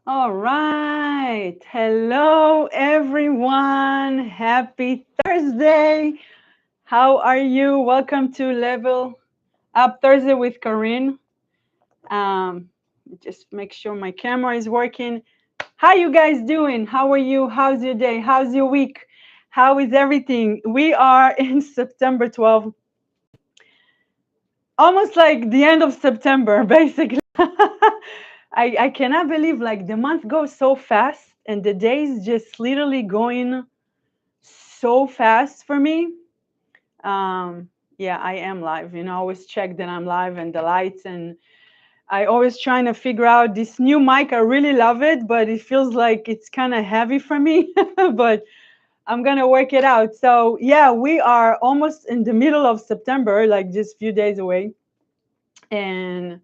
All right. Hello, everyone. Happy Thursday. How are you? Welcome to Level Up Thursday with Corinne. Um, just make sure my camera is working. How you guys doing? How are you? How's your day? How's your week? How is everything? We are in September 12th, almost like the end of September, basically. I cannot believe like the month goes so fast and the days just literally going so fast for me. Yeah, I am live. I always check that I'm live and the lights, and I always trying to figure out this new mic. I really love it, but it feels like it's kind of heavy for me. But I'm gonna work it out. So yeah, we are almost in the middle of September, like just a few days away. And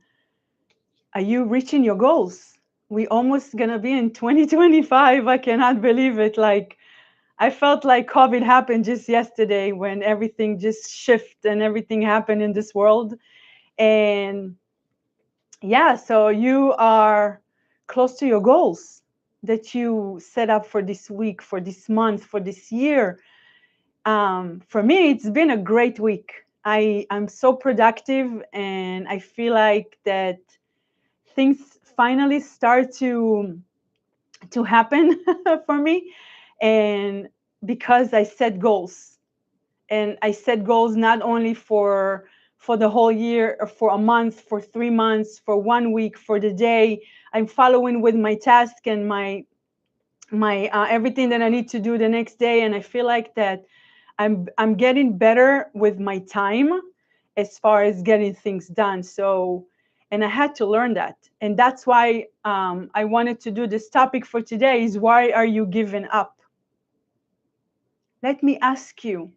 are you reaching your goals? We almost gonna be in 2025. I cannot believe it. Like I felt like COVID happened just yesterday when everything just shifted and everything happened in this world. And yeah, so you are close to your goals that you set up for this week, for this month, for this year. For me, it's been a great week. I'm so productive, and I feel like that things finally start to happen for me, and because I set goals, and I set goals not only for the whole year, or for a month, for 3 months, for 1 week, for the day. I'm following with my task and my everything that I need to do the next day, and I feel like that I'm getting better with my time as far as getting things done. So, and I had to learn that, and that's why I wanted to do this topic for today. Is why are you giving up? Let me ask you,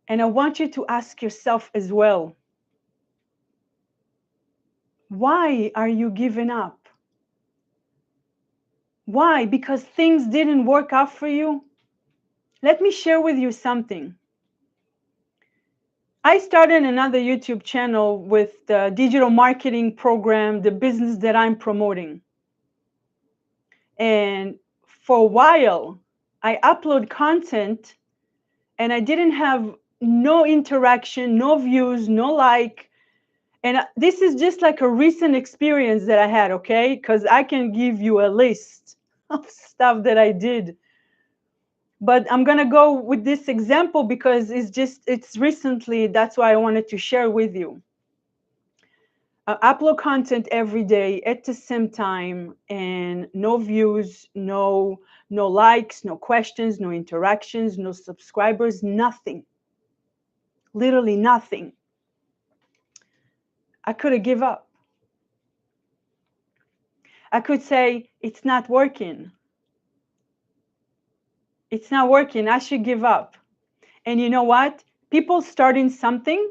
and I want you to ask yourself as well. Why are you giving up? Why? Because things didn't work out for you? Let me share with you something. I started another YouTube channel with the digital marketing program, the business that I'm promoting. And for a while, I upload content and I didn't have no interaction, no views, no like. And this is just like a recent experience that I had, okay? Because I can give you a list of stuff that I did. But I'm going to go with this example because it's recently, that's why I wanted to share with you. Upload content every day at the same time, and no views, no likes, no questions, no interactions, no subscribers, nothing. Literally nothing. I could have give up. I could say it's not working. It's not working. I should give up. And you know what? People starting something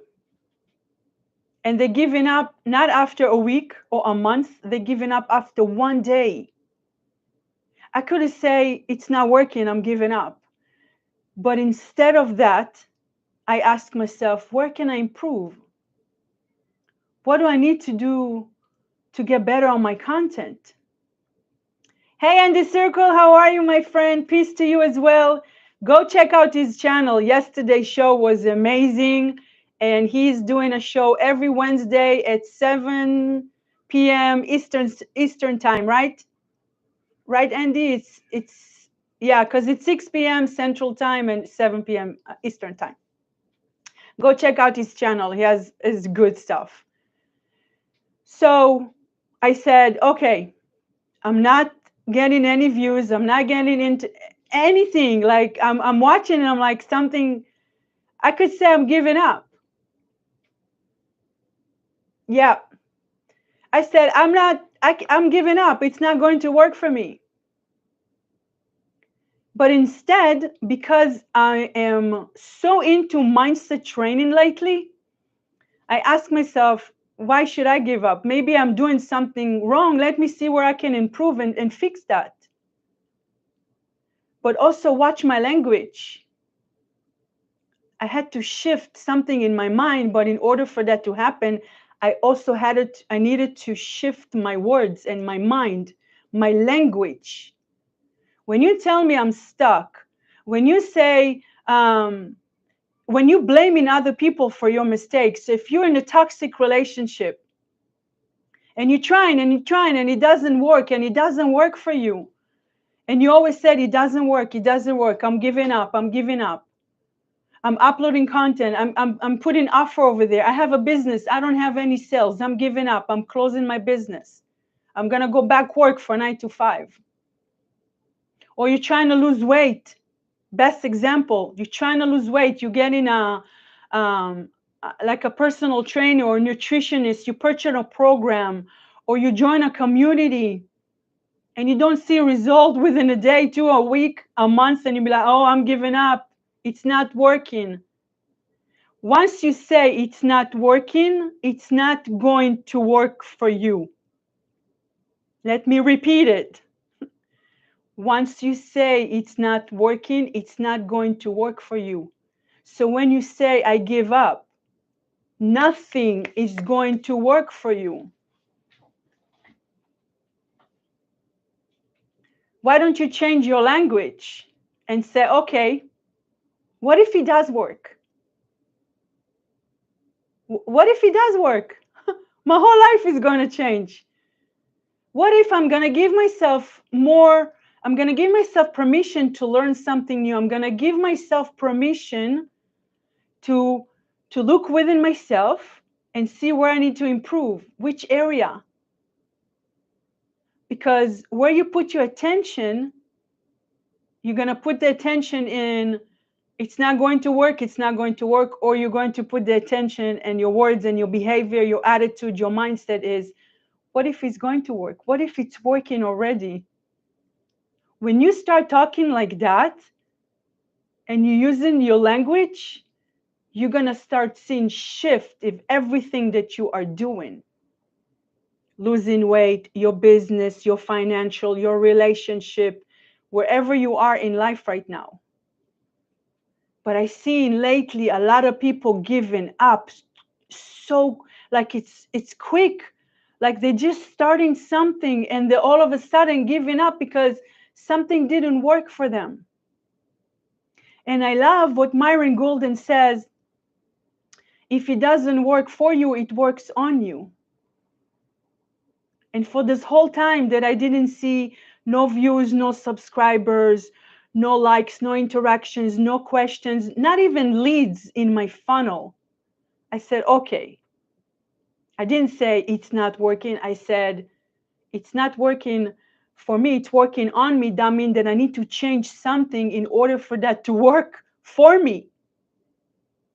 and they're giving up not after a week or a month, they're giving up after one day. I could have said it's not working, I'm giving up. But instead of that, I ask myself, where can I improve? What do I need to do to get better on my content? Hey, Andy Circle, how are you, my friend? Peace to you as well. Go check out his channel. Yesterday's show was amazing. And he's doing a show every Wednesday at 7 p.m. Eastern time, right? Right, Andy? It's yeah, because it's 6 p.m. Central time and 7 p.m. Eastern time. Go check out his channel. He has his good stuff. So I said, okay, I'm not getting any views. I'm not getting into anything. Like I'm watching and I'm like something, I could say I'm giving up. Yeah. I said, I'm giving up. It's not going to work for me. But instead, because I am so into mindset training lately, I ask myself, why should I give up? Maybe I'm doing something wrong. Let me see where I can improve and fix that. But also watch my language. I had to shift something in my mind, but in order for that to happen, I needed to shift my words and my mind, my language. When you tell me I'm stuck, when you say, when you blaming other people for your mistakes, if you're in a toxic relationship and you're trying and you're trying and it doesn't work and it doesn't work for you, and you always said it doesn't work, I'm giving up, I'm uploading content, I'm putting offer over there, I have a business, I don't have any sales, I'm giving up, I'm closing my business, I'm gonna go back work for 9 to 5. Or you're trying to lose weight. Best example, you're trying to lose weight, you get in like a personal trainer or nutritionist, you purchase a program or you join a community and you don't see a result within a day, 2, a week, a month, and you be like, oh, I'm giving up, it's not working. Once you say it's not working, it's not going to work for you. Let me repeat it. Once you say it's not working, it's not going to work for you. So when you say, I give up, nothing is going to work for you. Why don't you change your language and say, okay, what if it does work? What if it does work? My whole life is going to change. What if I'm going to give myself more, I'm going to give myself permission to learn something new. I'm going to give myself permission to look within myself and see where I need to improve, which area. Because where you put your attention, you're going to put the attention in, it's not going to work, it's not going to work, or you're going to put the attention and your words and your behavior, your attitude, your mindset is, what if it's going to work? What if it's working already? When you start talking like that and you're using your language, you're going to start seeing shift in everything that you are doing. Losing weight, your business, your financial, your relationship, wherever you are in life right now. But I see lately a lot of people giving up so like it's quick, like they're just starting something and they're all of a sudden giving up because something didn't work for them. And I love what Myron Golden says, if it doesn't work for you, it works on you. And for this whole time that I didn't see no views, no subscribers, no likes, no interactions, no questions, not even leads in my funnel, I said, okay. I didn't say it's not working. I said, it's not working for me. It's working on me. That means that I need to change something in order for that to work for me.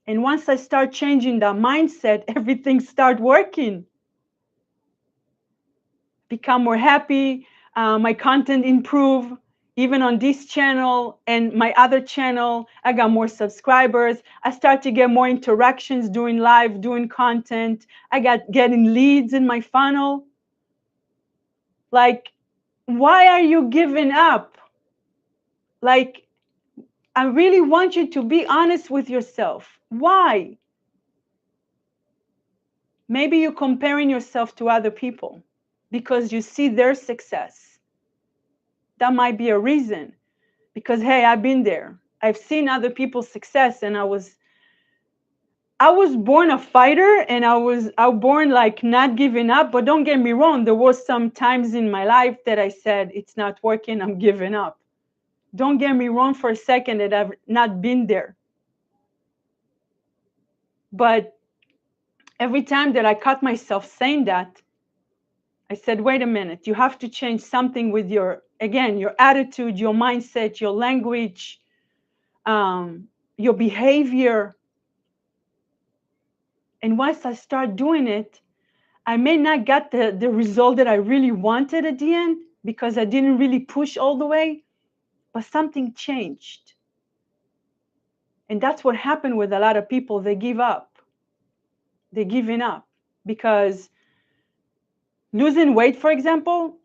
And once I start changing that mindset, everything start working. Become more happy, my content improve, even on this channel and my other channel, I got more subscribers. I start to get more interactions doing live, doing content. I got getting leads in my funnel. Like, why are you giving up? Like, I really want you to be honest with yourself. Why? Maybe you're comparing yourself to other people because you see their success. That might be a reason. Because, hey, I've been there. I've seen other people's success, and I was born a fighter, and I was born like not giving up. But don't get me wrong, there was some times in my life that I said, it's not working, I'm giving up. Don't get me wrong for a second that I've not been there. But every time that I caught myself saying that, I said, wait a minute, you have to change something with your attitude, your mindset, your language, your behavior. And once I start doing it, I may not get the result that I really wanted at the end because I didn't really push all the way, but something changed. And that's what happened with a lot of people. They give up. They're giving up because losing weight, for example,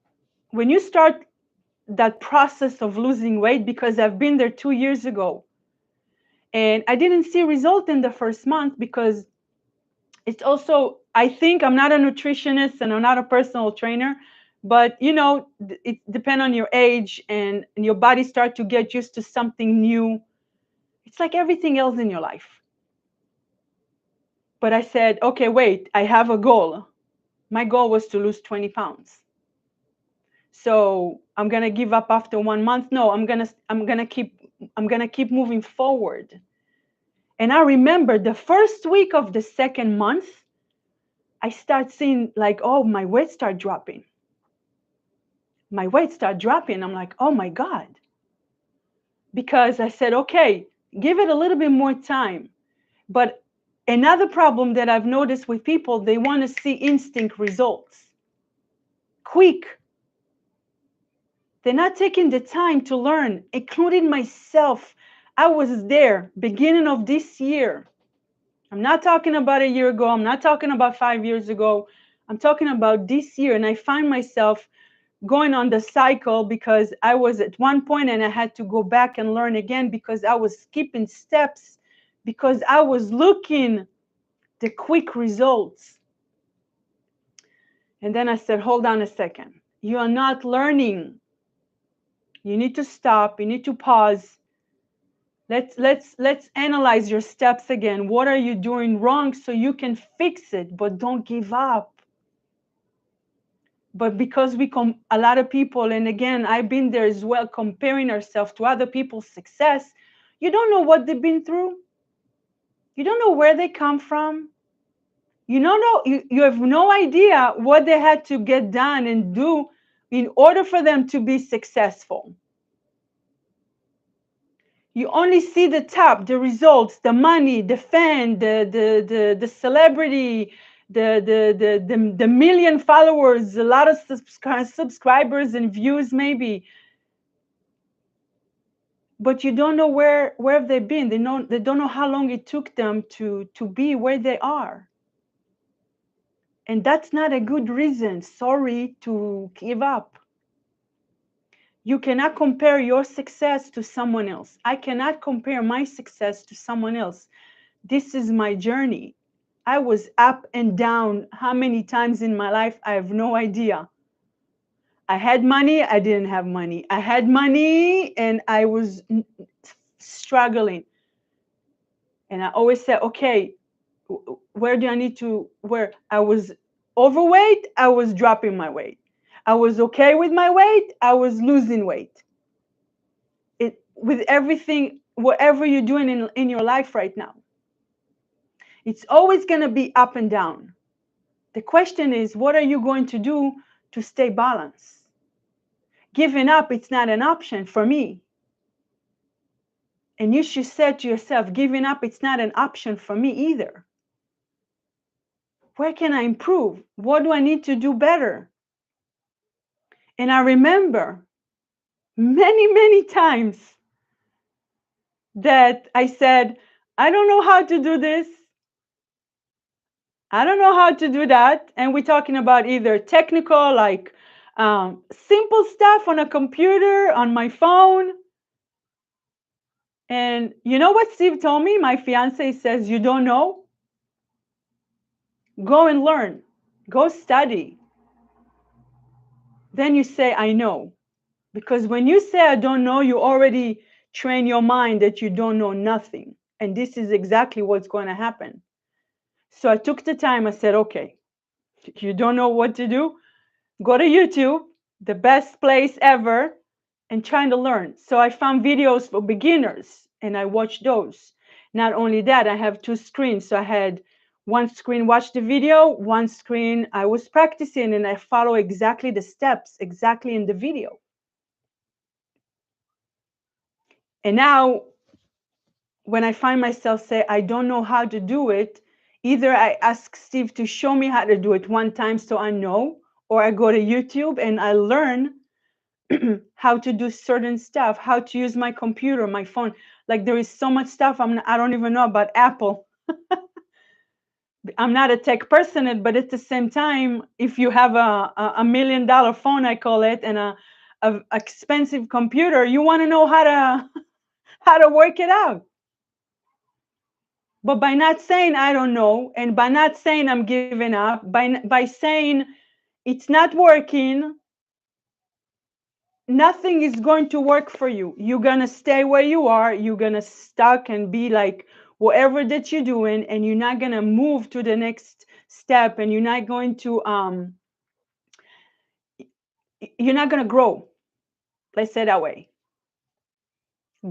when you start that process of losing weight, because I've been there 2 years ago, and I didn't see result in the first month because it's also, I think I'm not a nutritionist and I'm not a personal trainer, But it depends on your age, and your body start to get used to something new. It's like everything else in your life. But I said, okay, wait, I have a goal. My goal was to lose 20 pounds. So I'm gonna give up after 1 month. No, I'm gonna keep moving forward. And I remember the first week of the second month, I start seeing like, oh, my weight start dropping. My weight start dropping. I'm like, oh my God. Because I said, okay, give it a little bit more time. But another problem that I've noticed with people, they want to see instant results, quick. They're not taking the time to learn, including myself. I was there beginning of this year. I'm not talking about a year ago. I'm not talking about 5 years ago. I'm talking about this year. And I find myself going on the cycle because I was at one point and I had to go back and learn again because I was skipping steps because I was looking the quick results. And then I said, hold on a second. You are not learning. You need to stop. You need to pause. Let's analyze your steps again. What are you doing wrong so you can fix it, but don't give up. But because a lot of people, and again, I've been there as well, comparing ourselves to other people's success, you don't know what they've been through. You don't know where they come from. You don't know, you have no idea what they had to get done and do in order for them to be successful. You only see the top, the results, the money, the fan, the celebrity, the million followers, a lot of subscribers and views maybe. But you don't know where have they been. They don't know how long it took them to be where they are. And that's not a good reason, sorry, to give up. You cannot compare your success to someone else. I cannot compare my success to someone else. This is my journey. I was up and down how many times in my life, I have no idea. I had money, I didn't have money. I had money and I was struggling. And I always said, okay, where do I need to, where I was overweight, I was dropping my weight. I was okay with my weight, I was losing weight. With everything, whatever you're doing in your life right now, it's always going to be up and down. The question is, what are you going to do to stay balanced? Giving up, it's not an option for me. And you should say to yourself, giving up, it's not an option for me either. Where can I improve? What do I need to do better? And I remember many, many times that I said, I don't know how to do this. I don't know how to do that. And we're talking about either technical, like simple stuff on a computer, on my phone. And you know what Steve told me? My fiance says, you don't know? Go and learn. Go study. Then you say, I know. Because when you say, I don't know, you already train your mind that you don't know nothing. And this is exactly what's going to happen. So I took the time. I said, okay, you don't know what to do? Go to YouTube, the best place ever, and trying to learn. So I found videos for beginners and I watched those. Not only that, I have two screens. So I had one screen watch the video, one screen I was practicing, and I follow exactly the steps exactly in the video. And now when I find myself say, I don't know how to do it, either I ask Steve to show me how to do it one time so I know, or I go to YouTube and I learn how to do certain stuff, how to use my computer, my phone. Like there is so much stuff I don't even know about Apple. I'm not a tech person, but at the same time, if you have a $1 million phone, I call it, and a expensive computer, you want to know how to work it out. But by not saying I don't know, and by not saying I'm giving up, by saying it's not working, nothing is going to work for you. You're going to stay where you are. You're going to stuck and be like whatever that you're doing, and you're not going to move to the next step, and you're not going to grow. Let's say that way.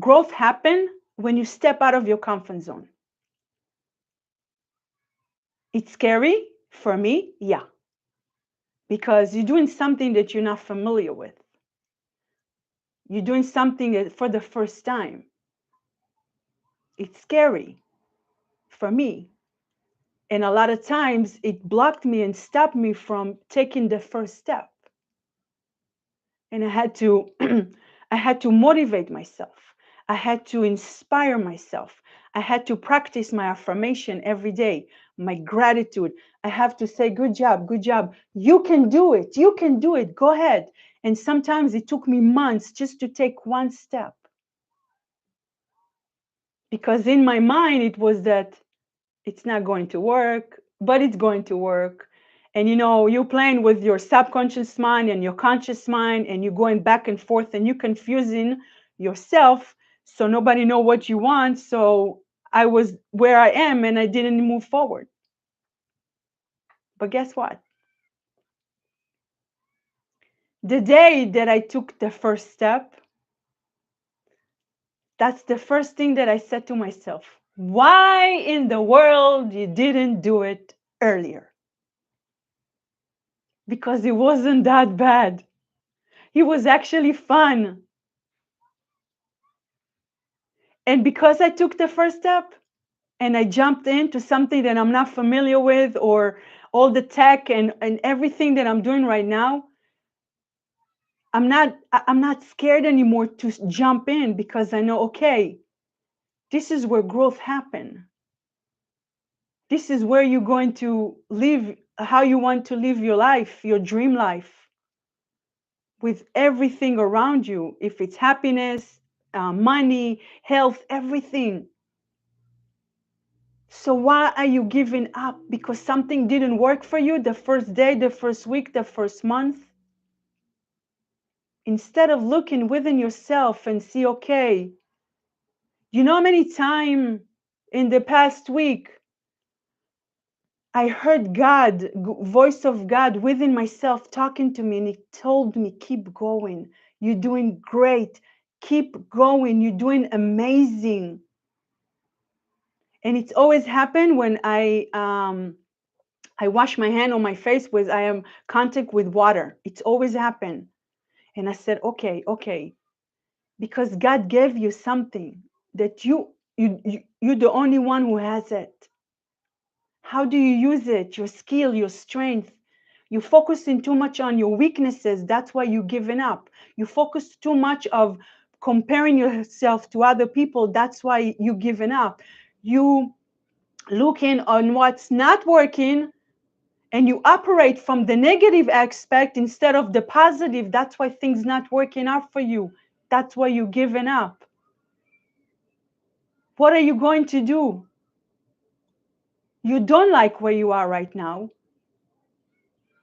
Growth happen when you step out of your comfort zone. It's scary for me, yeah, because you're doing something that you're not familiar with. You're doing something that for the first time. It's scary for me. And a lot of times it blocked me and stopped me from taking the first step. And I had to I had to motivate myself. I had to inspire myself. I had to practice my affirmation every day, my gratitude. I have to say, good job, good job. You can do it. You can do it. Go ahead. And sometimes it took me months just to take one step. Because in my mind, it was that it's not going to work, but it's going to work. And you're playing with your subconscious mind and your conscious mind, and you're going back and forth, and you're confusing yourself, so nobody know what you want. So I was where I am, and I didn't move forward. But guess what? The day that I took the first step, that's the first thing that I said to myself. Why in the world you didn't do it earlier? Because it wasn't that bad. It was actually fun. And because I took the first step and I jumped into something that I'm not familiar with, or all the tech and everything that I'm doing right now, I'm not scared anymore to jump in, because I know, okay, this is where growth happens. This is where you're going to live how you want to live your life, your dream life, with everything around you. If it's happiness, money, health, everything. So why are you giving up? Because something didn't work for you the first day, the first week, the first month? Instead of looking within yourself and see, okay, you know how many times in the past week I heard God, voice of God within myself talking to me, and He told me, keep going. You're doing great. Keep going. You're doing amazing. And it's always happened when I wash my hand on my face with I am contact with water. It's always happened. And I said, okay, because God gave you something that you're the only one who has it. How do you use it? Your skill, your strength. You focusing too much on your weaknesses. That's why you're giving up. You focus too much of comparing yourself to other people. That's why you're giving up. You looking on what's not working, and you operate from the negative aspect instead of the positive. That's why things not working out for you. That's why you're giving up. What are you going to do? You don't like where you are right now.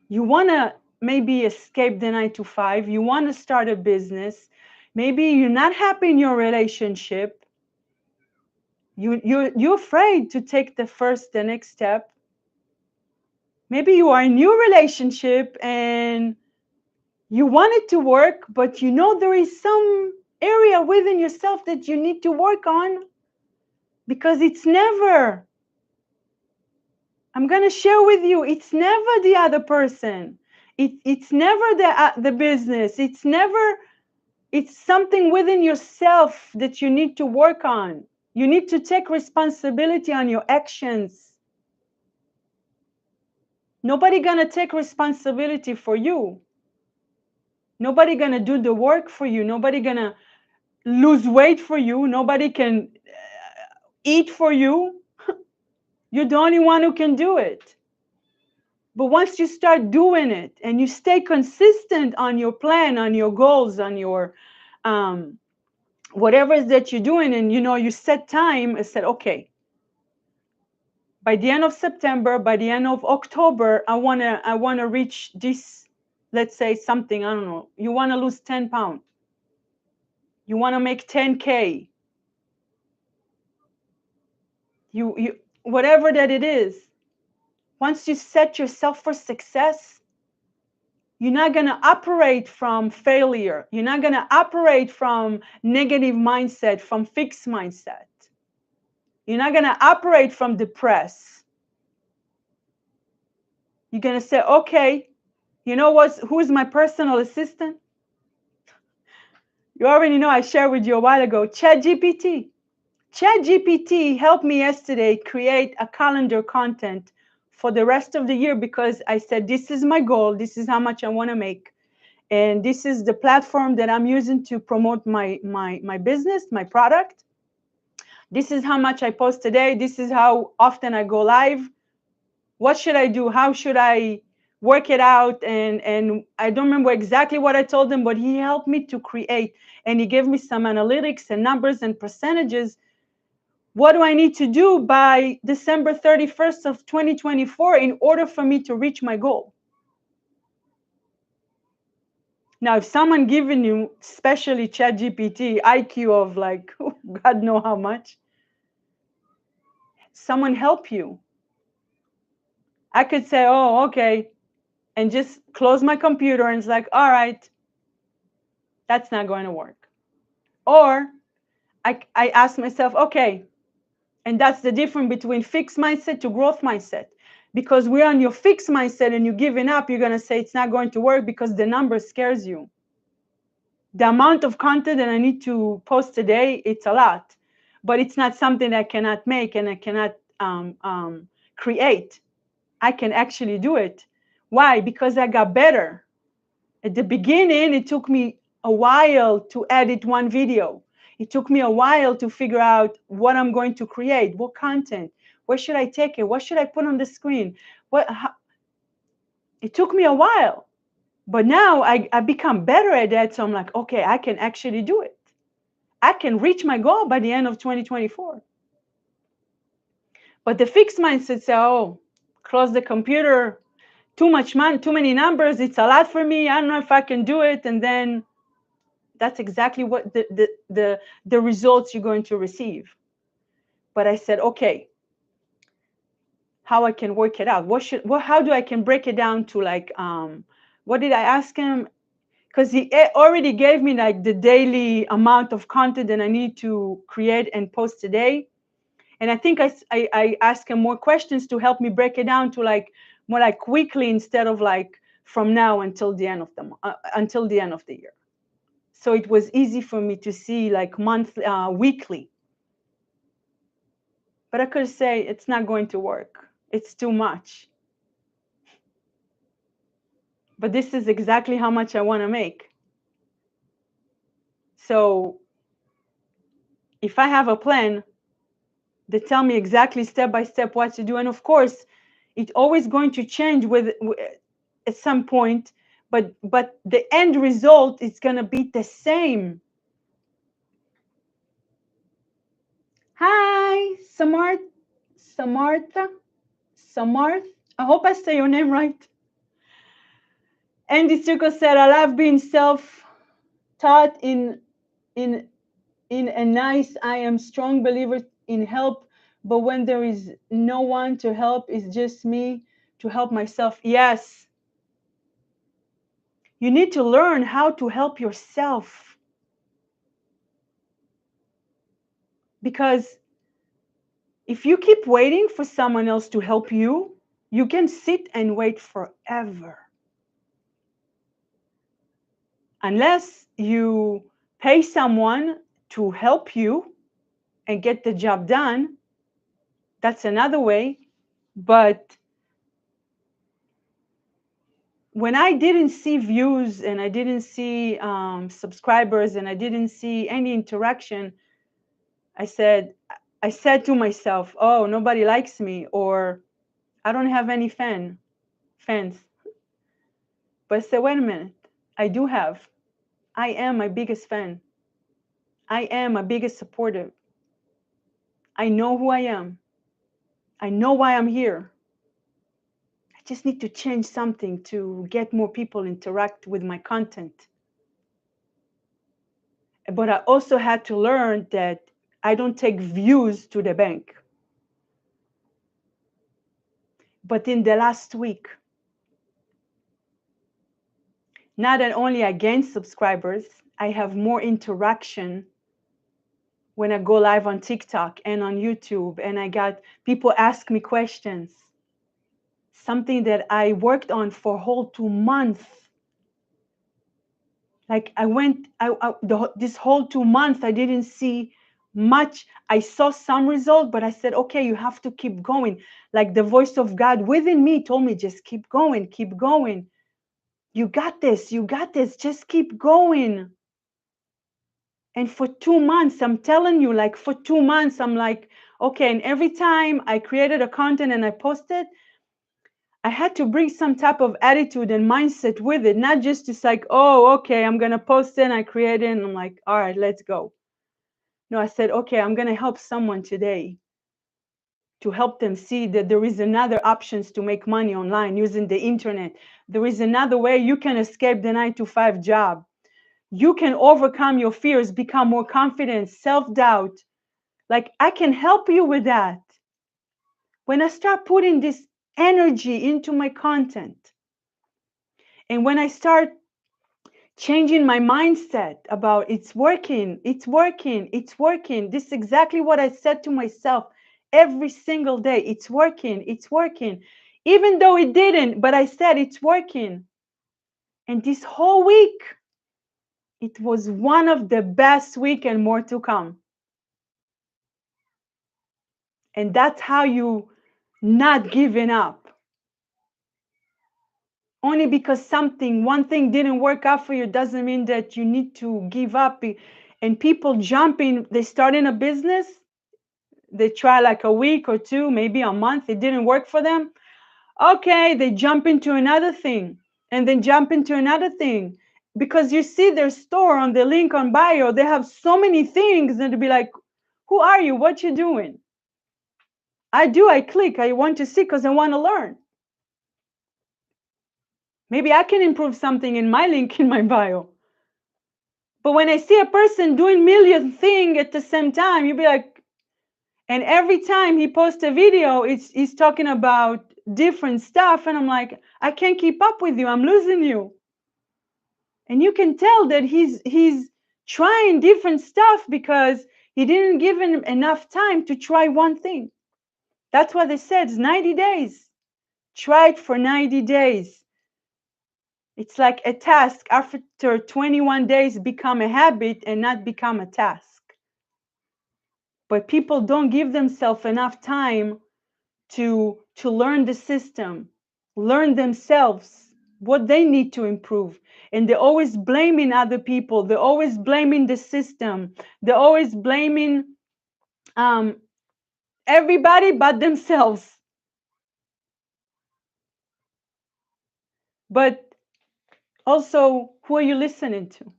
You want to maybe escape the 9 to 5. You want to start a business. Maybe you're not happy in your relationship. You're afraid to take the next step. Maybe you are in a new relationship and you want it to work, but there is some area within yourself that you need to work on, because it's never, I'm going to share with you, it's never the other person. It's never the business. It's something within yourself that you need to work on. You need to take responsibility on your actions. Nobody going to take responsibility for you. Nobody going to do the work for you. Nobody going to lose weight for you. Nobody can eat for you. You're the only one who can do it. But once you start doing it and you stay consistent on your plan, on your goals, on your whatever it is that you're doing, and you set time and said, okay, by the end of September, by the end of October, I wanna reach this let's say something, I don't know, you want to lose 10 pounds, you want to make 10K, you whatever that it is, once you set yourself for success, you're not going to operate from failure. You're not going to operate from negative mindset, from fixed mindset. You're not going to operate from depressed. You're going to say, okay, you know what? Who's my personal assistant? You already know, I shared with you a while ago, ChatGPT. ChatGPT helped me yesterday create a calendar content for the rest of the year, because I said, this is my goal. This is how much I want to make. And this is the platform that I'm using to promote my business, my product. This is how much I post today. This is how often I go live. What should I do? How should I work it out? And I don't remember exactly what I told him, but he helped me to create. And he gave me some analytics and numbers and percentages. What do I need to do by December 31st of 2024 in order for me to reach my goal? Now, if someone giving you, especially ChatGPT, IQ of like, God know how much, someone help you. I could say, oh, okay, and just close my computer, and it's like, all right, that's not going to work. Or I ask myself, okay, and that's the difference between fixed mindset to growth mindset. Because we're on your fixed mindset and you're giving up, you're going to say it's not going to work because the number scares you. The amount of content that I need to post today, it's a lot, but it's not something I cannot make and I cannot create. I can actually do it. Why? Because I got better. At the beginning, it took me a while to edit one video. It took me a while to figure out what I'm going to create, what content, where should I take it, what should I put on the screen. It took me a while. But now I become better at that. So I'm like, okay, I can actually do it. I can reach my goal by the end of 2024. But the fixed mindset says, oh, close the computer, too much money, too many numbers, it's a lot for me, I don't know if I can do it. And then that's exactly what the results you're going to receive. But I said, okay, how I can work it out? How do I can break it down to like, what did I ask him? Because he already gave me like the daily amount of content that I need to create and post today. And I think I asked him more questions to help me break it down to like more like quickly instead of like from now until the end of the year. So it was easy for me to see like monthly, weekly. But I could say it's not going to work. It's too much. But this is exactly how much I want to make. So if I have a plan, they tell me exactly step by step what to do. And of course, it's always going to change at some point, but the end result is going to be the same. Hi, Samarth. I hope I say your name right. Andy Circle said, I love being self-taught in a nice, I am strong believer in help, but when there is no one to help, it's just me to help myself. Yes. You need to learn how to help yourself. Because if you keep waiting for someone else to help you, you can sit and wait forever. Unless you pay someone to help you and get the job done, that's another way. But when I didn't see views and I didn't see subscribers and I didn't see any interaction, I said to myself, oh, nobody likes me, or I don't have any fans. But I said, wait a minute, I do have. I am my biggest fan. I am my biggest supporter. I know who I am. I know why I'm here. I just need to change something to get more people interact with my content. But I also had to learn that I don't take views to the bank. But in the last week, not that only I gained subscribers, I have more interaction when I go live on TikTok and on YouTube, and I got people ask me questions. Something that I worked on for a whole 2 months. Like this whole 2 months, I didn't see much. I saw some result, but I said, okay, you have to keep going. Like the voice of God within me told me, just keep going, keep going. You got this, just keep going. And for 2 months, I'm telling you, like for 2 months, I'm like, okay, and every time I created a content and I posted, I had to bring some type of attitude and mindset with it, not just it's like, oh, okay, I'm going to post it and I create it and I'm like, all right, let's go. No, I said, okay, I'm going to help someone today to help them see that there is another options to make money online using the internet. There is another way you can escape the 9-to-5 job. You can overcome your fears, become more confident, self-doubt. Like I can help you with that. When I start putting this energy into my content, and when I start changing my mindset about it's working, it's working, it's working. This is exactly what I said to myself every single day. It's working, it's working. Even though it didn't, but I said it's working. And this whole week, it was one of the best week and more to come. And that's how you not giving up. Only because one thing didn't work out for you doesn't mean that you need to give up. And people jumping, they start in a business, they try like a week or two, maybe a month, it didn't work for them. Okay, they jump into another thing and then jump into another thing. Because you see their store on the link on bio, they have so many things, and to be like, who are you? What you doing? I click, I want to see because I want to learn. Maybe I can improve something in my link in my bio. But when I see a person doing million things at the same time, you'll be like, and every time he posts a video, he's talking about different stuff. And I'm like, I can't keep up with you. I'm losing you. And you can tell that he's trying different stuff because he didn't give him enough time to try one thing. That's what they said. It's 90 days. Try it for 90 days. It's like a task. After 21 days, become a habit and not become a task. But people don't give themselves enough time to learn the system, learn themselves, what they need to improve. And they're always blaming other people. They're always blaming the system. They're always blaming everybody but themselves. But also, who are you listening to?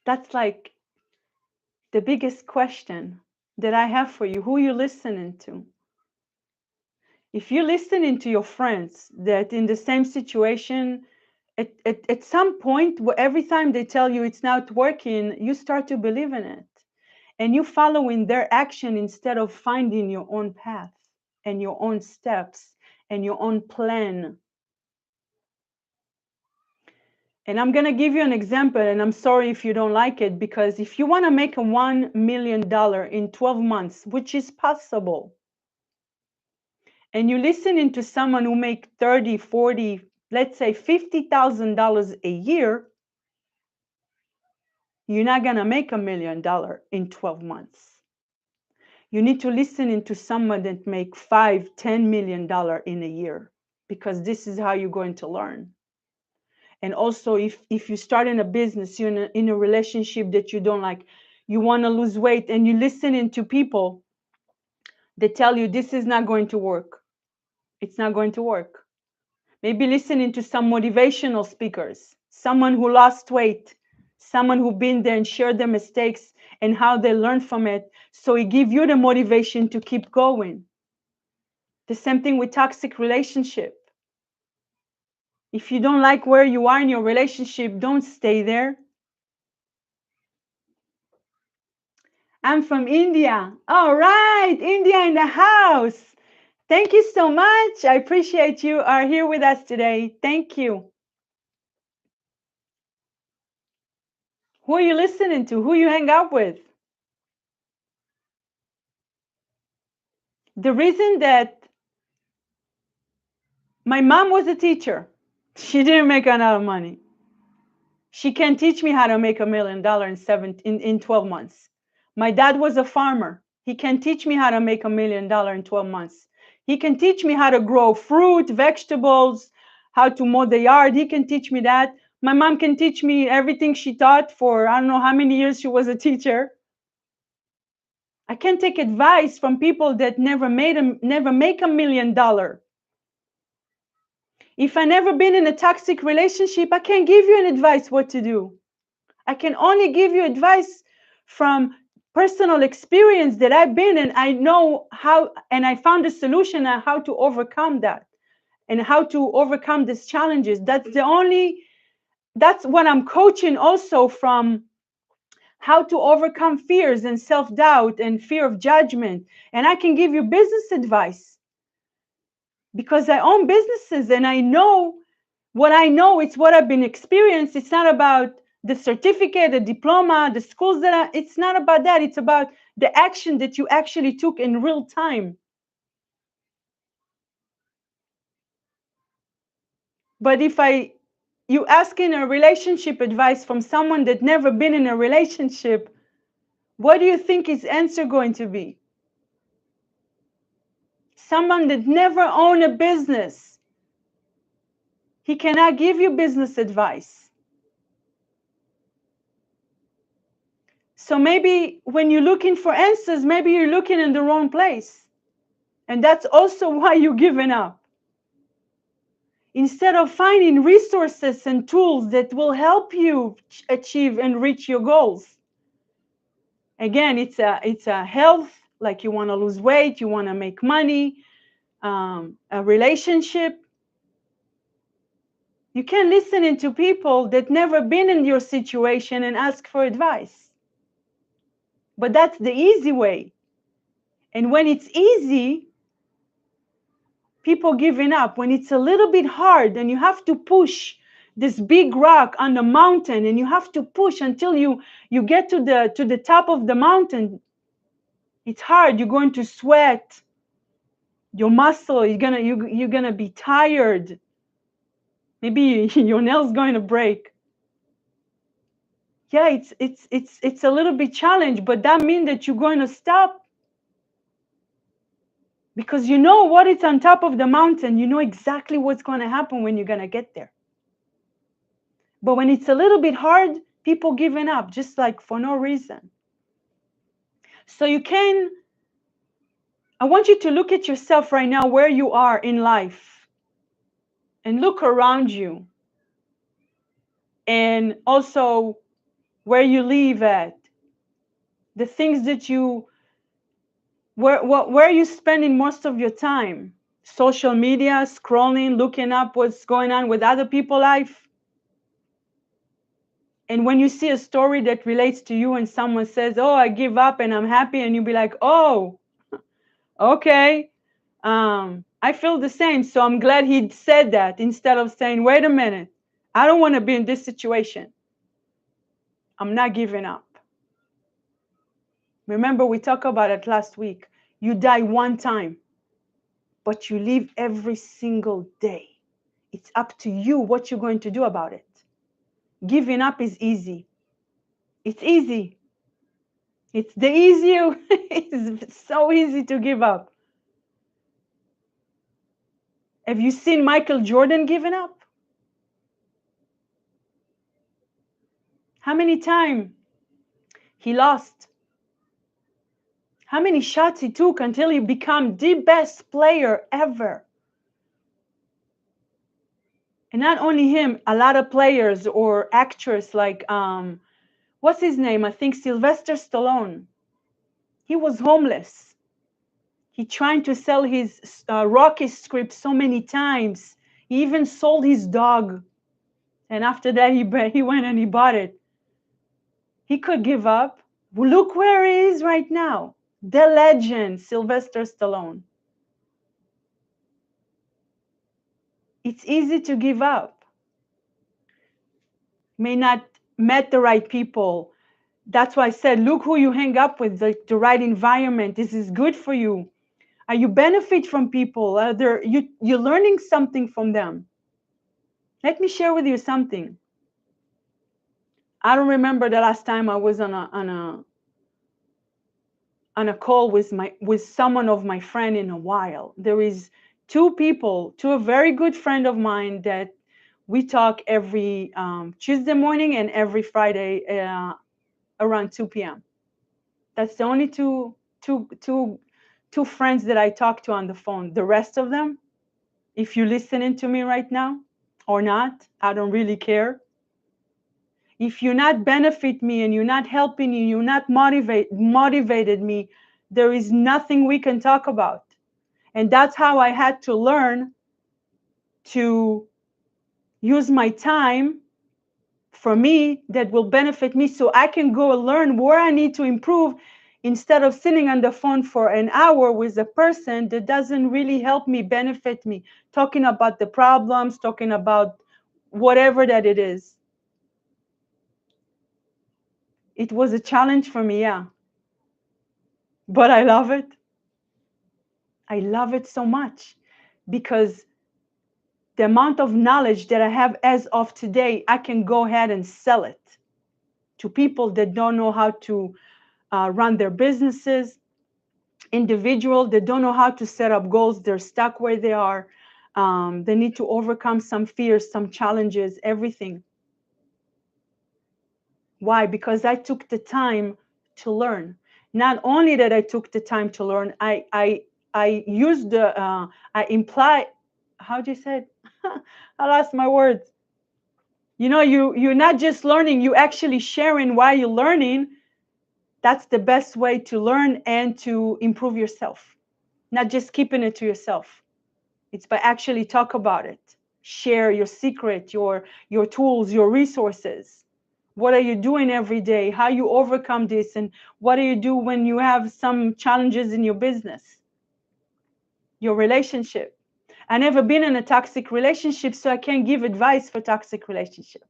That's like the biggest question that I have for you. Who are you listening to? If you're listening to your friends that in the same situation, at some point, every time they tell you it's not working, you start to believe in it. And you follow in their action instead of finding your own path and your own steps and your own plan. And I'm going to give you an example, and I'm sorry if you don't like it, because if you want to make a $1 million in 12 months, which is possible, and you're listening to someone who make 30, 40, let's say $50,000 a year, you're not going to make $1 million in 12 months. You need to listen to someone that make $5, $10 million in a year, because this is how you're going to learn. And also, if you start in a business, you're in a relationship that you don't like, you want to lose weight, and you're listening to people that tell you this is not going to work. It's not going to work. Maybe listening to some motivational speakers, someone who lost weight, someone who's been there and shared their mistakes and how they learned from it. So it gives you the motivation to keep going. The same thing with toxic relationship. If you don't like where you are in your relationship, don't stay there. I'm from India. All right, India in the house. Thank you so much. I appreciate you are here with us today. Thank you. Who are you listening to? Who you hang out with? The reason that my mom was a teacher, she didn't make a lot of money. She can teach me how to make $1 million in 12 months. My dad was a farmer. He can teach me how to make $1 million in 12 months. He can teach me how to grow fruit, vegetables, how to mow the yard. He can teach me that. My mom can teach me everything she taught for I don't know how many years she was a teacher. I can take advice from people that never make $1 million. If I never been in a toxic relationship, I can't give you an advice what to do. I can only give you advice from personal experience that I've been and I know how, and I found a solution on how to overcome that and how to overcome these challenges. That's what I'm coaching also, from how to overcome fears and self-doubt and fear of judgment. And I can give you business advice because I own businesses and I know what I know. It's what I've been experienced. It's not about the certificate, the diploma, the schools it's not about that. It's about the action that you actually took in real time. But if you asking a relationship advice from someone that never been in a relationship, what do you think his answer going to be? Someone that never owned a business, he cannot give you business advice. So maybe when you're looking for answers, maybe you're looking in the wrong place. And that's also why you're giving up. Instead of finding resources and tools that will help you achieve and reach your goals. Again, it's a health, like you want to lose weight, you want to make money, a relationship. You can't listen to people that never been in your situation and ask for advice. But that's the easy way. And when it's easy, people giving up. When it's a little bit hard and you have to push this big rock on the mountain and you have to push until you get to the top of the mountain, it's hard. You're going to sweat. Your muscle, you're gonna be tired. Maybe your nail's going to break. Yeah, it's a little bit challenge, but that means that you're going to stop because you know what is on top of the mountain. You know exactly what's going to happen when you're going to get there. But when it's a little bit hard, people giving up just like for no reason. So I want you to look at yourself right now, where you are in life, and look around you, and also where you live at, the things that where are you spending most of your time? Social media, scrolling, looking up what's going on with other people's life. And when you see a story that relates to you and someone says, oh, I give up and I'm happy, and you be like, oh, okay, I feel the same. So I'm glad he said that, instead of saying, wait a minute, I don't want to be in this situation. I'm not giving up. Remember, we talked about it last week. You die one time, but you live every single day. It's up to you what you're going to do about it. Giving up is easy. It's easy. It's the easier. It's so easy to give up. Have you seen Michael Jordan giving up? How many times he lost? How many shots he took until he became the best player ever? And not only him, a lot of players or actors like, what's his name? I think Sylvester Stallone. He was homeless. He trying to sell his Rocky script so many times. He even sold his dog. And after that, he went and he bought it. He could give up. Well, look where he is right now. The legend, Sylvester Stallone. It's easy to give up. May not met the right people. That's why I said, look who you hang up with, the right environment. This is good for you. Are you benefit from people? Are there, you're learning something from them. Let me share with you something. I don't remember the last time I was on a call with someone of my friend in a while. There is two a very good friend of mine that we talk every Tuesday morning and every Friday around 2 p.m. That's the only two friends that I talk to on the phone. The rest of them, if you're listening to me right now or not, I don't really care. If you're not benefit me and you're not helping me, you're not motivated me, there is nothing we can talk about. And that's how I had to learn to use my time for me that will benefit me, so I can go and learn where I need to improve, instead of sitting on the phone for an hour with a person that doesn't really help me, benefit me, talking about the problems, talking about whatever that it is. It was a challenge for me, yeah. But I love it. I love it so much, because the amount of knowledge that I have as of today, I can go ahead and sell it to people that don't know how to run their businesses, individual that don't know how to set up goals. They're stuck where they are. They need to overcome some fears, some challenges, everything. Why? Because I took the time to learn. Not only that I took the time to learn, I used the I imply, how do you say it? I lost my words. You know, you're not just learning, you actually sharing while you're learning. That's the best way to learn and to improve yourself. Not just keeping it to yourself. It's by actually talk about it. Share your secret, your tools, your resources. What are you doing every day? How you overcome this? And what do you do when you have some challenges in your business? Your relationship. I never been in a toxic relationship, so I can't give advice for toxic relationship.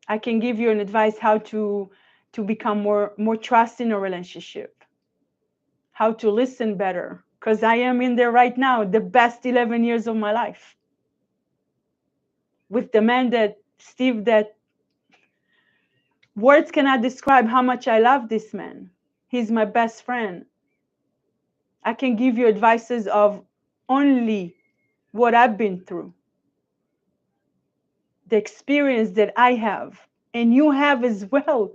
I can give you an advice how to become more trust in a relationship, how to listen better, because I am in there right now, the best 11 years of my life, with the man that Steve, that words cannot describe how much I love this man. He's my best friend. I can give you advices of only what I've been through, the experience that I have, and you have as well.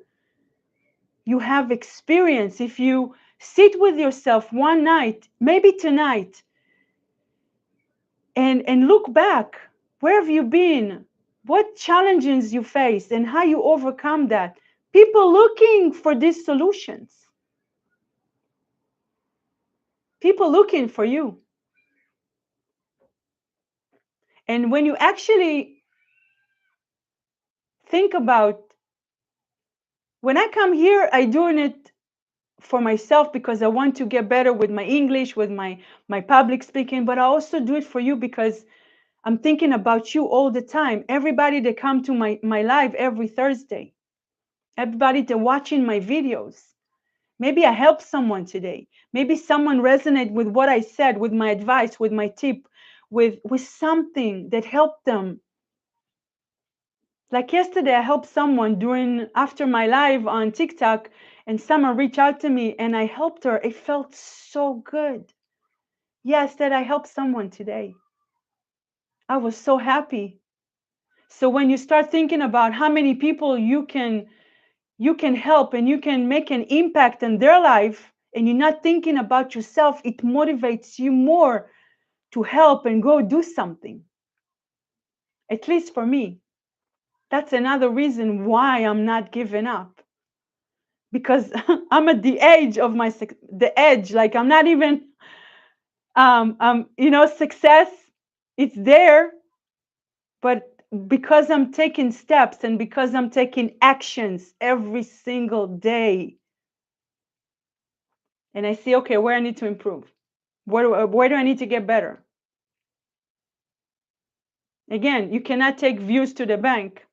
You have experience. If you sit with yourself one night, maybe tonight, and look back, where have you been? What challenges you faced and how you overcome that? People looking for these solutions. People looking for you. And when you actually think about, when I come here, I doing it for myself because I want to get better with my English, with my public speaking, but I also do it for you because I'm thinking about you all the time. Everybody that come to my live every Thursday, everybody that watching my videos. Maybe I help someone today. Maybe someone resonate with what I said, with my advice, with my tip, with something that helped them. Like yesterday, I helped someone after my live on TikTok, and someone reached out to me and I helped her. It felt so good. Yes, that I helped someone today. I was so happy. So when you start thinking about how many people you can help and you can make an impact in their life, and you're not thinking about yourself, it motivates you more to help and go do something. At least for me. That's another reason why I'm not giving up. because I'm at the edge of the edge. Like I'm not even, success. It's there, but because I'm taking steps and because I'm taking actions every single day, and I see, okay, where I need to improve, where do I need to get better? Again, you cannot take views to the bank,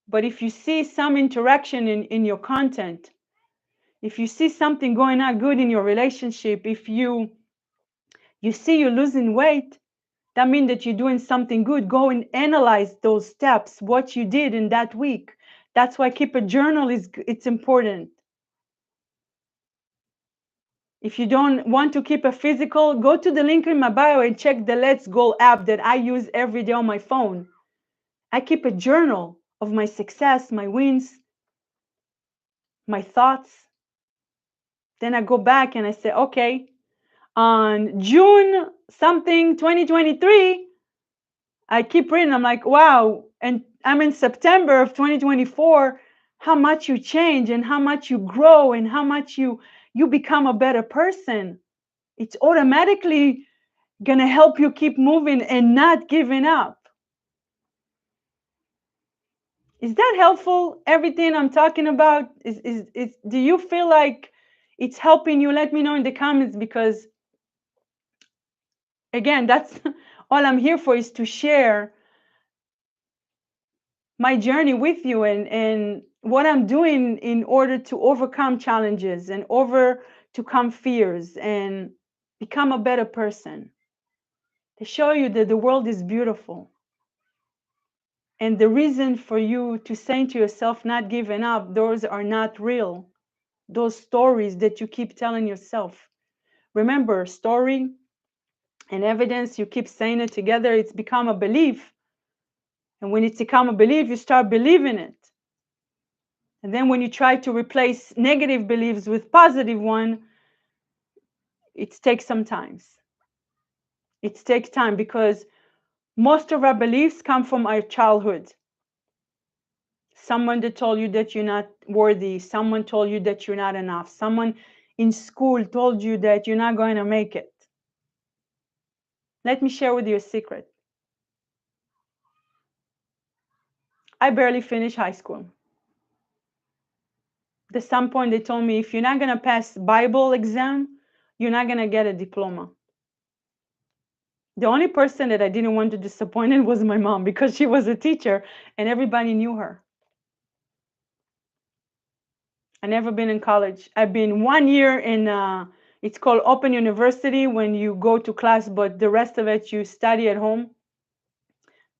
but if you see some interaction in your content, if you see something going on good in your relationship, if you see you're losing weight, that means that you're doing something good. Go and analyze those steps, what you did in that week. That's why keep a journal it's important. If you don't want to keep a physical, go to the link in my bio and check the Let's Go app that I use every day on my phone. I keep a journal of my success, my wins, my thoughts. Then I go back and I say, okay, on June something 2023, I keep reading. I'm like, wow. And I'm in September of 2024, how much you change and how much you grow and how much you become a better person. It's automatically going to help you keep moving and not giving up. Is that helpful? Everything I'm talking about is do you feel like it's helping you? Let me know in the comments, because again, that's all I'm here for, is to share my journey with you and what I'm doing in order to overcome challenges and to come fears and become a better person. To show you that the world is beautiful. And the reason for you to say to yourself, not giving up, those are not real. Those stories that you keep telling yourself. Remember, story and evidence, you keep saying it together, it's become a belief. And when it's become a belief, you start believing it. And then when you try to replace negative beliefs with positive one, it takes some time. It takes time because most of our beliefs come from our childhood. Someone that told you that you're not worthy, someone told you that you're not enough, someone in school told you that you're not going to make it. Let me share with you a secret. I barely finished high school. At some point they told me, if you're not going to pass Bible exam, you're not going to get a diploma. The only person that I didn't want to disappoint was my mom, because she was a teacher and everybody knew her. I never been in college. I've been 1 year in, it's called Open University, when you go to class, but the rest of it you study at home.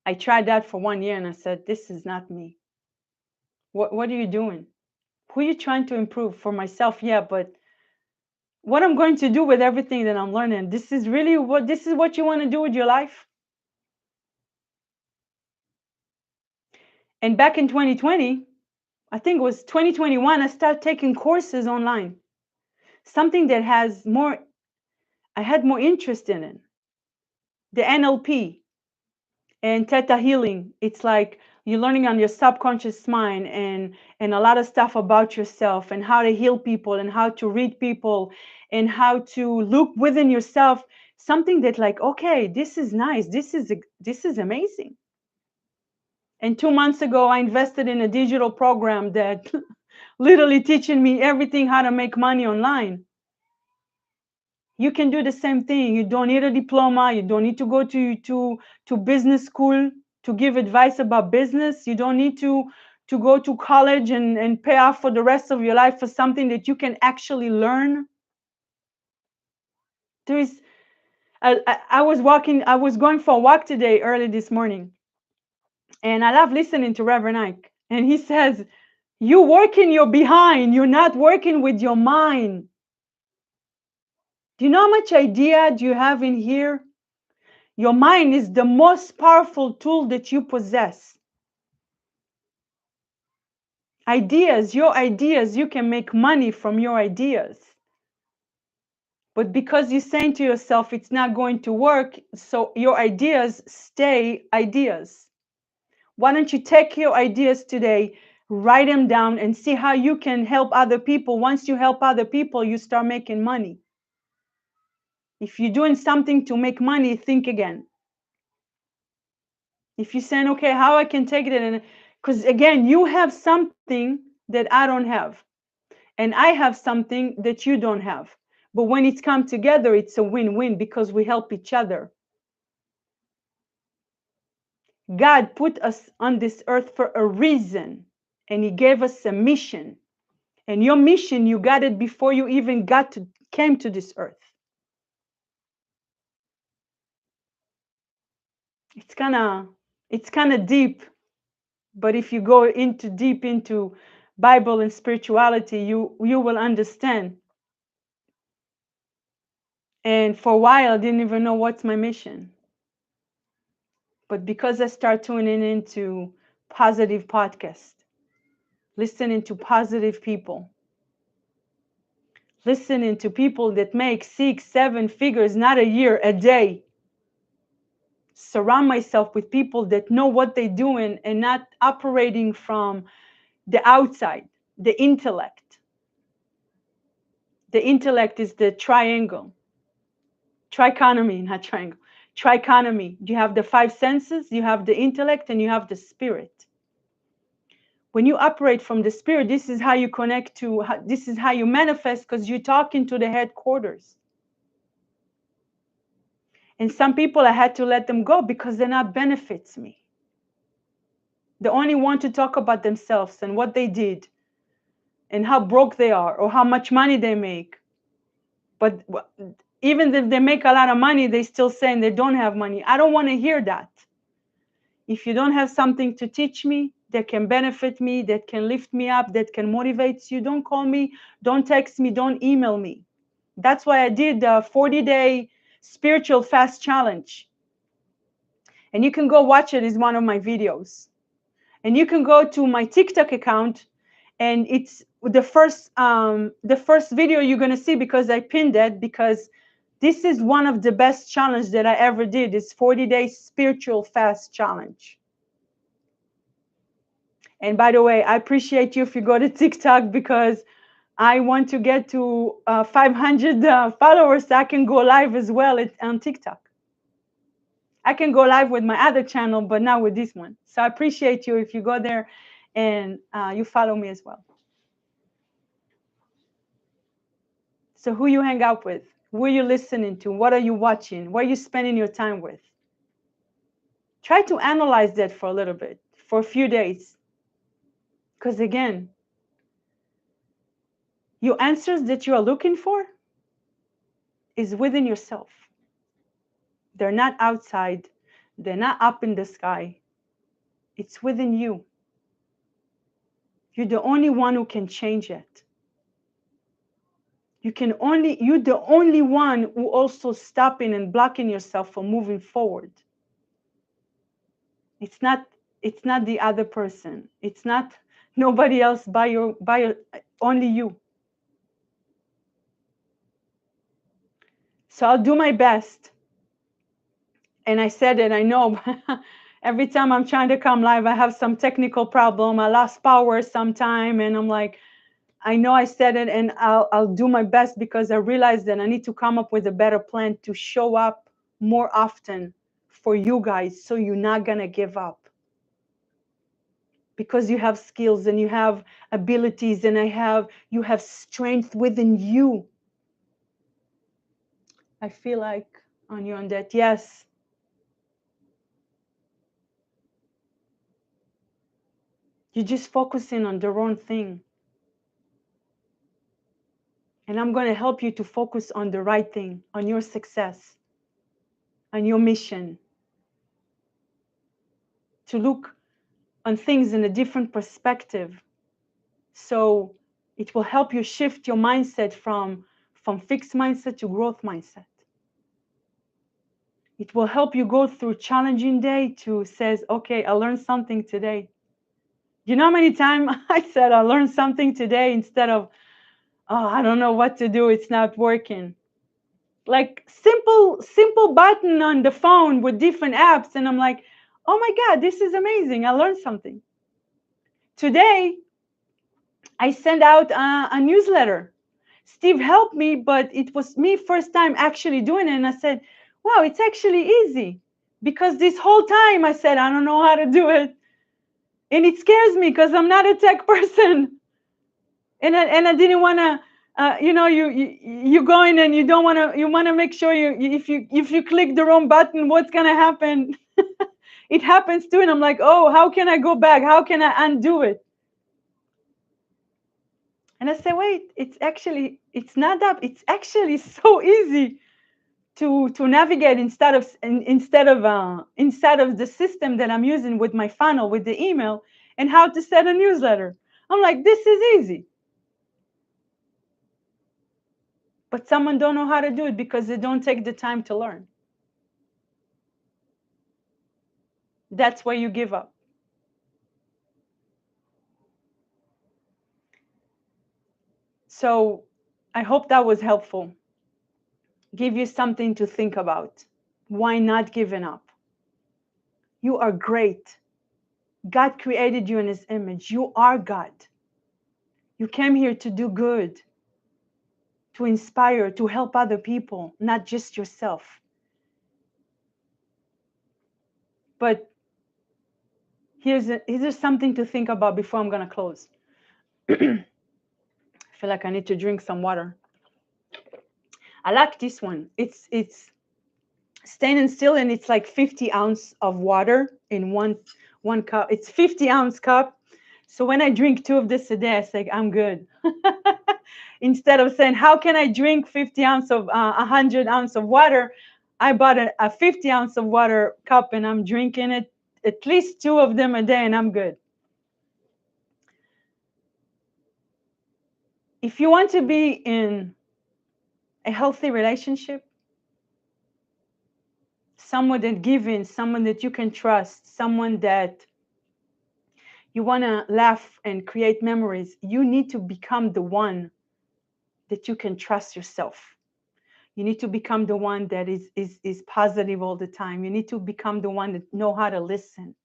I tried that for 1 year and I said, this is not me. What are you doing? Who are you trying to improve? For myself, yeah, but what I'm going to do with everything that I'm learning, this is what you want to do with your life? And back in 2020, I think it was 2021, I started taking courses online. Something that I had more interest in it. The NLP and Theta Healing. It's like you're learning on your subconscious mind and a lot of stuff about yourself and how to heal people and how to read people and how to look within yourself. Something that like, okay, this is nice. This is amazing. And 2 months ago, I invested in a digital program that literally teaching me everything how to make money online. You can do the same thing. You don't need a diploma. You don't need to go to business school to give advice about business. You don't need to go to college and pay off for the rest of your life for something that you can actually learn. I was going for a walk today early this morning, and I love listening to Reverend Ike. And he says, you working your behind, you're not working with your mind. Do you know how much idea do you have in here? Your mind is the most powerful tool that you possess. Your ideas, you can make money from your ideas. But because you're saying to yourself, it's not going to work, so your ideas stay ideas. Why don't you take your ideas today, Write them down and see how you can help other people. Once you help other people, you start making money. If you're doing something to make money, think again. If you're saying, okay, how I can take it, and because again, you have something that I don't have, and I have something that you don't have. But when it's come together, it's a win-win because we help each other. God put us on this earth for a reason, and He gave us a mission. And your mission, you got it before you even came to this earth. It's kind of deep, but if you go deep into Bible and spirituality, you will understand. And for a while, I didn't even know what's my mission. But because I start tuning into positive podcasts, listening to positive people, listening to people that make 6, 7 figures, not a year, a day. Surround myself with people that know what they're doing and not operating from the outside, the intellect. The intellect is the triangle. Trichotomy, not triangle. Trichotomy. You have the 5 senses, you have the intellect, and you have the spirit. When you operate from the spirit, this is how you connect to, this is how you manifest, because you're talking to the headquarters. And some people, I had to let them go because they're not benefits me. They only want to talk about themselves and what they did and how broke they are or how much money they make. But even if they make a lot of money, they still saying they don't have money. I don't want to hear that. If you don't have something to teach me that can benefit me, that can lift me up, that can motivate you, don't call me, don't text me, don't email me. That's why I did the 40-day spiritual fast challenge. And you can go watch it. It's one of my videos. And you can go to my TikTok account, and it's the first video you're gonna see, because I pinned it, because this is one of the best challenges that I ever did. It's 40-day spiritual fast challenge. And by the way, I appreciate you if you go to TikTok, because I want to get to 500 followers so I can go live as well on TikTok. I can go live with my other channel, but not with this one. So I appreciate you if you go there and you follow me as well. So who you hang out with, who are you listening to, what are you watching, what are you spending your time with? Try to analyze that for a little bit, for a few days. Because again, your answers that you are looking for is within yourself. They're not outside. They're not up in the sky. It's within you. You're the only one who can change it. You're the only one who also stopping and blocking yourself from moving forward. It's not the other person. It's not nobody else only you. So I'll do my best. And I said it, I know. Every time I'm trying to come live, I have some technical problem. I lost power sometime, and I'm like, I know I said it, and I'll do my best, because I realize that I need to come up with a better plan to show up more often for you guys, so you're not gonna give up. Because you have skills and you have abilities, and you have strength within you. I feel like on you on that. Yes. You're just focusing on the wrong thing. And I'm going to help you to focus on the right thing, on your success, on your mission. To look on things in a different perspective. So it will help you shift your mindset from fixed mindset to growth mindset. It will help you go through challenging day to says, okay, I learned something today. You know how many times I said I learned something today instead of, oh, I don't know what to do, it's not working. Like simple button on the phone with different apps, and I'm like, oh my God, this is amazing. I learned something. today I sent out a newsletter. Steve helped me, but it was me first time actually doing it. And I said, wow, it's actually easy. Because this whole time I said, I don't know how to do it. And it scares me because I'm not a tech person. And I didn't want to, you go in and you don't want to, you want to make sure if you click the wrong button, what's going to happen? It happens too. And I'm like, oh, how can I go back? How can I undo it? And I say, wait, it's not that, it's actually so easy to navigate inside of the system that I'm using with my funnel, with the email, and how to set a newsletter. I'm like, this is easy. But someone don't know how to do it because they don't take the time to learn. That's where you give up. So I hope that was helpful. Give you something to think about. Why not giving up? You are great. God created you in his image. You are God. You came here to do good, to inspire, to help other people, not just yourself. But here's something to think about before I'm going to close. I feel like I need to drink some water. I like this one. It's staying still, and it's like 50 ounces of water in one cup. It's 50-ounce cup. So when I drink 2 of this a day, I say I'm good. Instead of saying, how can I drink 50 ounces of 100 ounces of water? I bought a 50-ounce of water cup, and I'm drinking it at least 2 of them a day, and I'm good. If you want to be in a healthy relationship, someone that giving, someone that you can trust, someone that you want to laugh and create memories, you need to become the one that you can trust yourself. You need to become the one that is positive all the time. You need to become the one that know how to listen.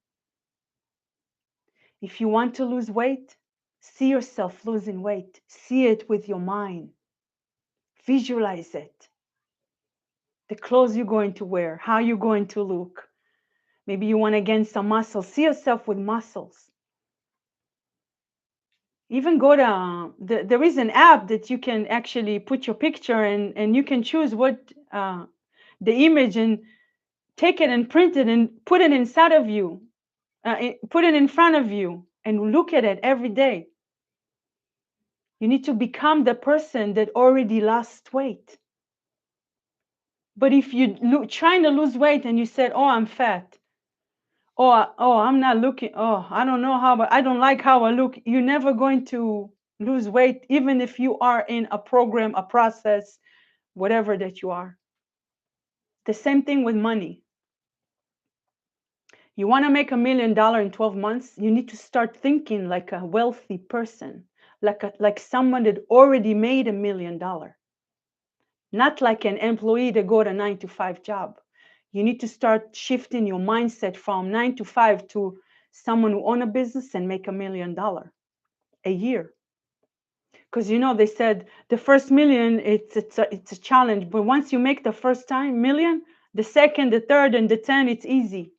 If you want to lose weight, see yourself losing weight. See it with your mind. Visualize it. The clothes you're going to wear, how you're going to look. Maybe you want to gain some muscle. See yourself with muscles. Even go to, there is an app that you can actually put your picture and you can choose what the image, and take it and print it and put it inside of you, put it in front of you and look at it every day. You need to become the person that already lost weight. But if you trying to lose weight and you said, oh, I'm fat, oh, I'm not looking, oh, I don't know how, I don't like how I look, you're never going to lose weight, even if you are in a program, a process, whatever that you are. The same thing with money. You want to make $1 million in 12 months, you need to start thinking like a wealthy person, like someone that already made $1 million. Not like an employee that go to 9-to-5 job. You need to start shifting your mindset from 9 to 5 to someone who own a business and make $1 million a year. Because they said the first million, it's a challenge, but once you make the first time million, the second, the third, and the 10, it's easy.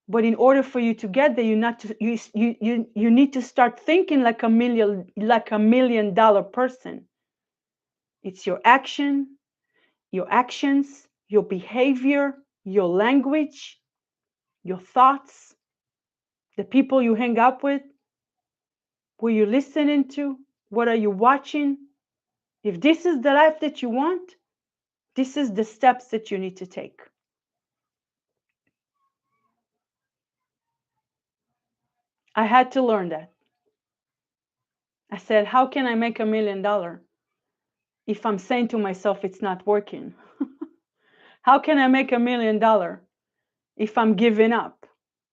But in order for you to get there, you need to start thinking like a $1 million person. It's your actions, your behavior, your language, your thoughts, the people you hang up with, who you're listening to, what are you watching. If this is the life that you want, this is the steps that you need to take. I had to learn that. I said, how can I make $1 million if I'm saying to myself it's not working? How can I make $1 million if I'm giving up?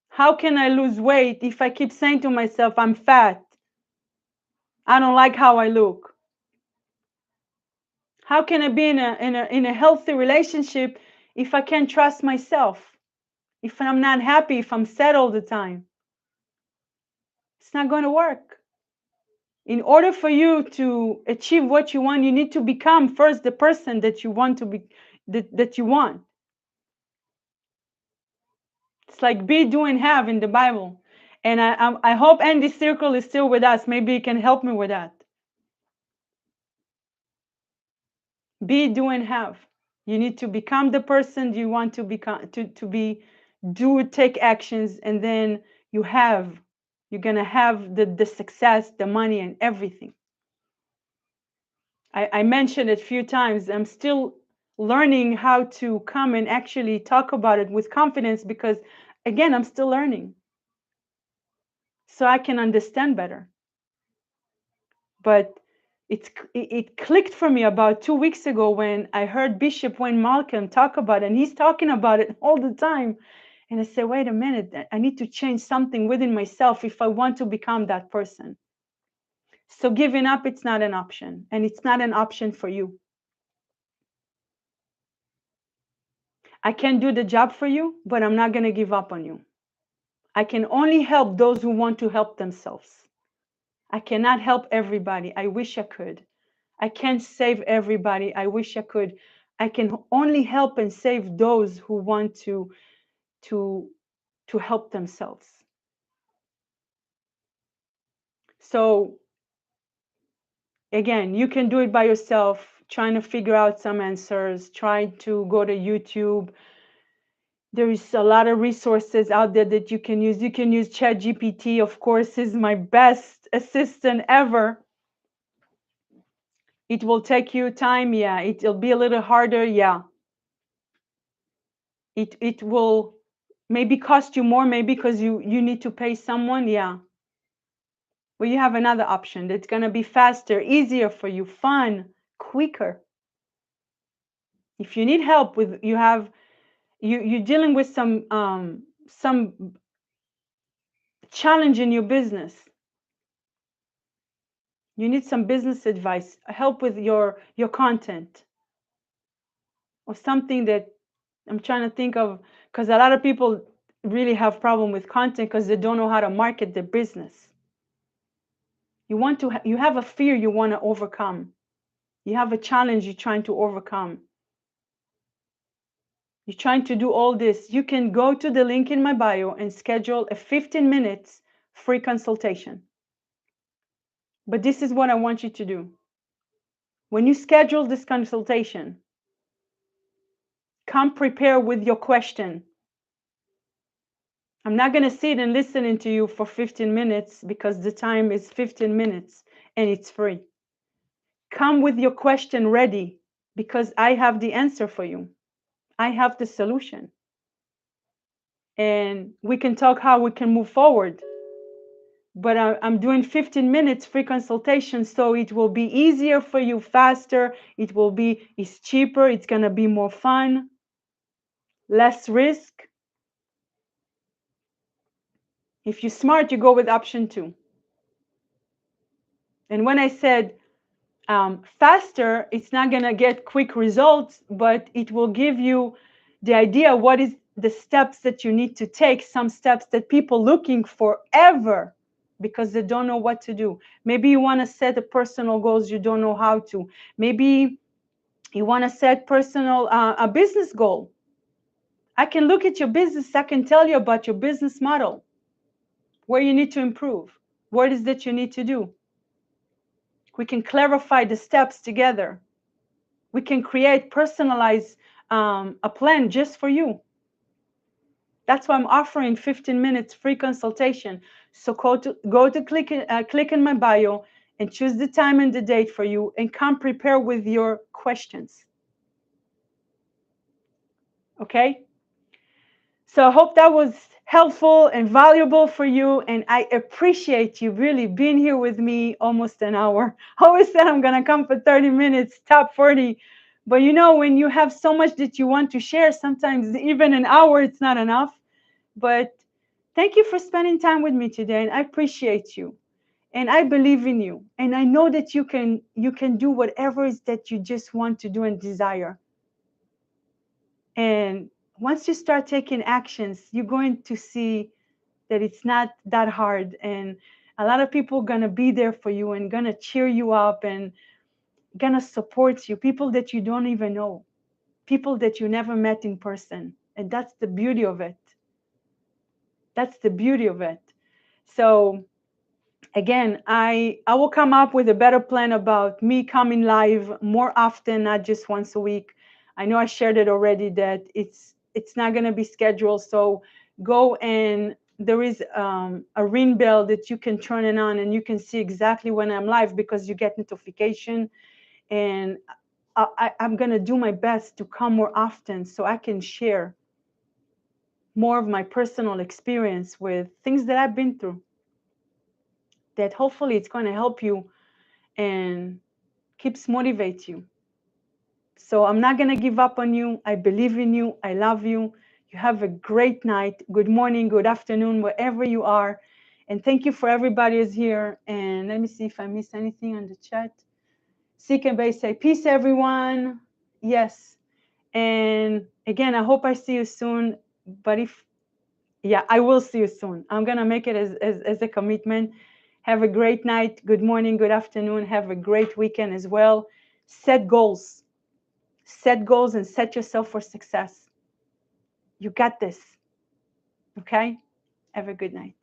How can I lose weight if I keep saying to myself I'm fat? I don't like how I look. How can I be in a healthy relationship if I can't trust myself? If I'm not happy, if I'm sad all the time? It's not going to work. In order for you to achieve what you want, you need to become first the person that you want to be, that you want. It's like be, do, and have in the Bible. And I hope Andy Circle is still with us. Maybe he can help me with that. Be, do, and have. You need to become the person you want to become, to be, do, take actions, and then you have, you're going to have the success, the money, and everything. I mentioned it a few times. I'm still learning how to come and actually talk about it with confidence because, again, I'm still learning so I can understand better. But it clicked for me about 2 weeks ago when I heard Bishop Wayne Malcolm talk about it, and he's talking about it all the time. And I said, wait a minute, I need to change something within myself if I want to become that person. So giving up, it's not an option, and it's not an option for you. I can do the job for you, but I'm not going to give up on you. I can only help those who want to help themselves. I cannot help everybody. I wish I could. I can't save everybody. I wish I could. I can only help and save those who want to help themselves. So again, you can do it by yourself, trying to figure out some answers, trying to go to YouTube. There is a lot of resources out there that you can use. You can use ChatGPT, of course, is my best assistant ever. It will take you time, yeah. It'll be a little harder, yeah. It will maybe cost you more, maybe because you need to pay someone, yeah. Well, you have another option that's going to be faster, easier for you, fun, quicker. If you need help with, you're dealing with some challenge in your business, you need some business advice, help with your content, or something that I'm trying to think of, because a lot of people really have problem with content because they don't know how to market their business. You have a fear you want to overcome. You have a challenge you're trying to overcome. You're trying to do all this. You can go to the link in my bio and schedule a 15 minutes free consultation. But this is what I want you to do. When you schedule this consultation, come prepared with your question. I'm not going to sit and listen to you for 15 minutes because the time is 15 minutes and it's free. Come with your question ready because I have the answer for you. I have the solution. And we can talk how we can move forward. But I'm doing 15 minutes free consultation, so it will be easier for you, faster. It's cheaper. It's going to be more fun, less risk. If you're smart, you go with option 2. And when I said faster, it's not going to get quick results, but it will give you the idea what is the steps that you need to take, some steps that people looking forever because they don't know what to do. Maybe you want to set a personal goals, you don't know how to. Maybe you want to set personal a business goal. I can look at your business, I can tell you about your business model, where you need to improve, what is that you need to do. We can clarify the steps together. We can create personalized a plan just for you. That's why I'm offering 15 minutes free consultation. So go to click in my bio and choose the time and the date for you and come prepare with your questions. Okay? So I hope that was helpful and valuable for you. And I appreciate you really being here with me almost an hour. I always said I'm going to come for 30 minutes, top 40. But you know, when you have so much that you want to share, sometimes even an hour, it's not enough. But thank you for spending time with me today. And I appreciate you. And I believe in you. And I know that you can do whatever it is that you just want to do and desire. And once you start taking actions, you're going to see that it's not that hard. And A lot of people are gonna be there for you and gonna cheer you up and gonna support you. People that you don't even know, people that you never met in person, and that's the beauty of it. That's the beauty of it. So again, I will come up with a better plan about me coming live more often, not just once a week. I know I shared it already that it's not going to be scheduled. So go, and there is a ring bell that you can turn it on, and you can see exactly when I'm live because you get notification. And I'm going to do my best to come more often so I can share more of my personal experience with things that I've been through, that hopefully it's going to help you and keeps motivate you. So I'm not going to give up on you. I believe in you. I love you. You have a great night. Good morning, good afternoon, wherever you are. And thank you for everybody who's here. And let me see if I missed anything on the chat. Seek and Base say, peace, everyone. Yes. And again, I hope I see you soon. But yeah, I will see you soon. I'm going to make it as a commitment. Have a great night. Good morning, good afternoon. Have a great weekend as well. Set goals. Set goals and set yourself for success. You got this. Okay? Have a good night.